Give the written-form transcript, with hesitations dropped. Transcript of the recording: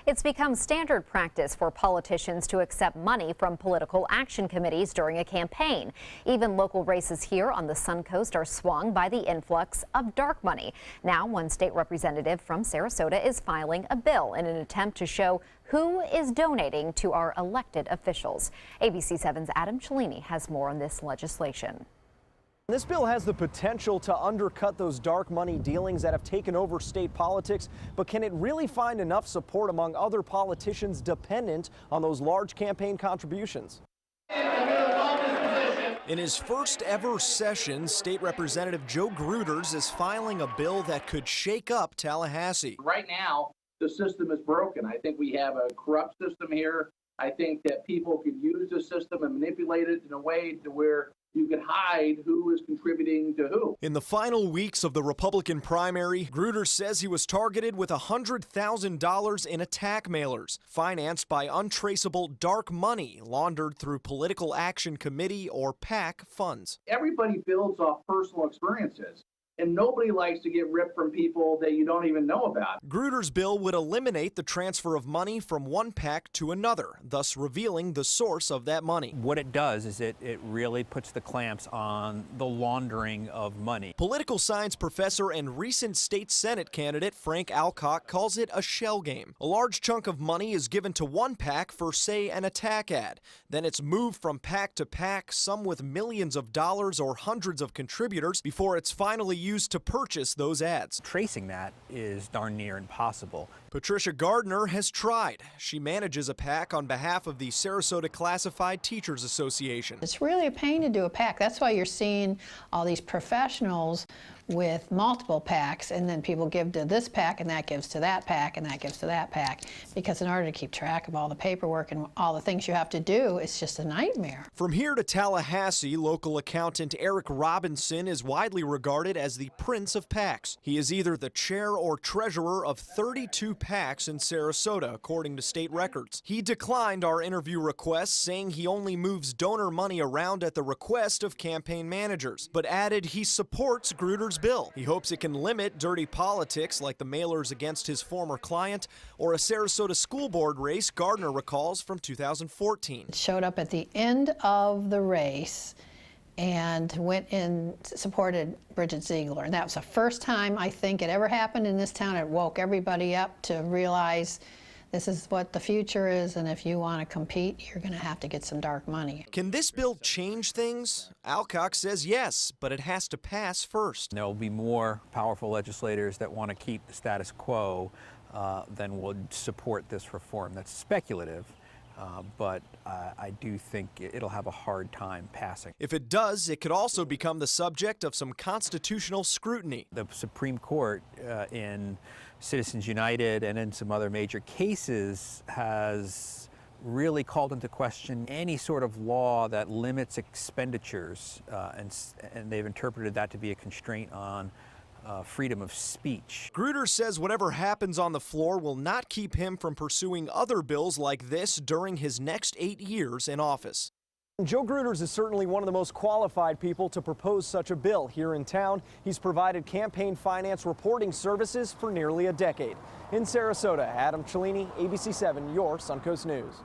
It's become standard practice for politicians to accept money from political action committees during a campaign. Even local races here on the Sun Coast are swung by the influx of dark money. Now, one state representative from Sarasota is filing a bill in an attempt to show who is donating to our elected officials. ABC 7's Adam Cellini has more on this legislation. This bill has the potential to undercut those dark money dealings that have taken over state politics, but can it really find enough support among other politicians dependent on those large campaign contributions? In his first ever session, State Representative Joe Gruters is filing a bill that could shake up Tallahassee. Right now, the system is broken. I think we have a corrupt system here. I think that people could use the system and manipulate it in a way to where you can hide who is contributing to who. In the final weeks of the Republican primary, Gruters says he was targeted with $100,000 in attack mailers, financed by untraceable dark money laundered through Political Action Committee or PAC funds. Everybody builds off personal experiences, and nobody likes to get ripped from people that you don't even know about. Gruters' bill would eliminate the transfer of money from one PAC to another, thus revealing the source of that money. What it does is it really puts the clamps on the laundering of money. Political science professor and recent state Senate candidate Frank Alcock calls it a shell game. A large chunk of money is given to one PAC for, say, an attack ad. Then it's moved from PAC to PAC, some with millions of dollars or hundreds of contributors, before it's finally used to purchase those ads. Tracing that is darn near impossible. Patricia Gardner has tried. She manages a PAC on behalf of the Sarasota Classified Teachers Association. It's really a pain to do a PAC. That's why you're seeing all these professionals with multiple PACs, and then people give to this PAC and that gives to that PAC and that gives to that PAC, because in order to keep track of all the paperwork and all the things you have to do, it's just a nightmare. From here to Tallahassee, local accountant Eric Robinson is widely regarded as the prince of PACs. He is either the chair or treasurer of 32 PACs in Sarasota, according to state records. He declined our interview request, saying he only moves donor money around at the request of campaign managers, but added he supports Gruters' bill. He hopes it can limit dirty politics like the mailers against his former client or a Sarasota school board race Gardner recalls from 2014. It showed up at the end of the race and went and supported Bridget Ziegler. And that was the first time I think it ever happened in this town. It woke everybody up to realize this is what the future is, and if you want to compete, you're going to have to get some dark money. Can this bill change things? Alcock says yes, but it has to pass first. There will be more powerful legislators that want to keep the status quo than would support this reform. That's speculative. But I do think it'll have a hard time passing. If it does, it could also become the subject of some constitutional scrutiny. The Supreme Court in Citizens United and in some other major cases has really called into question any sort of law that limits expenditures, and they've interpreted that to be a constraint on freedom of speech. Gruters says whatever happens on the floor will not keep him from pursuing other bills like this during his next 8 years in office. Joe Gruters is certainly one of the most qualified people to propose such a bill here in town. He's provided campaign finance reporting services for nearly a decade. In Sarasota, Adam Cellini, ABC 7, your Suncoast News.